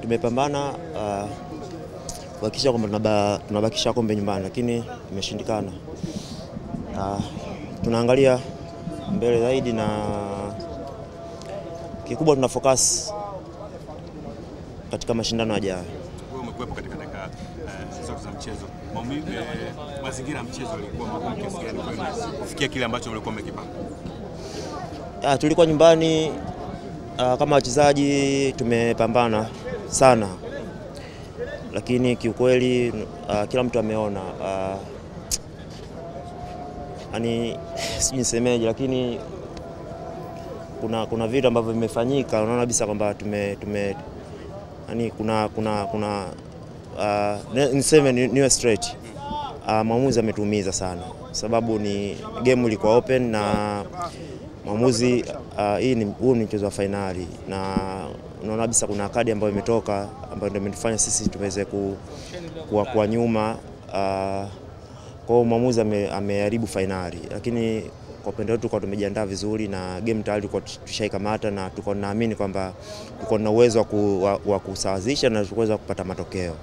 Tumepambana kuhakikisha kwamba tunabakisha kombe nyumbani, lakini imeshindikana. Tunaangalia mbele zaidi na kikubwa tuna focus katika mashindano yajayo. Wewe umekuwepo katika dakika zote za mchezo. Mazingira ya mchezo yalikuwa magumu kiasi gani kufikia kile ambacho mlikuwa mmekipanga? Tulikuwa nyumbani, kama wachezaji tumepambana sana, lakini kiukweli kila mtu ameona, yani sijui nisemeje, lakini kuna vitu ambavyo vimefanyika, unaona kabisa kwamba yani niseme niwe straight, mwamuzi ametuumiza sana, sababu ni game ilikuwa open na mwamuzi huu ni mchezo wa finali, na unaona kabisa kuna kadi ambayo imetoka ambayo ndio imetufanya sisi tuweze kuwa nyuma. Kwa hiyo mwamuzi ameharibu finali, lakini kwa upande wetu kwa tumejiandaa vizuri na game tayari tulikuwa tushaikamata, na tuko naamini kwamba tuko na uwezo wa kusawazisha na tuweza kupata matokeo.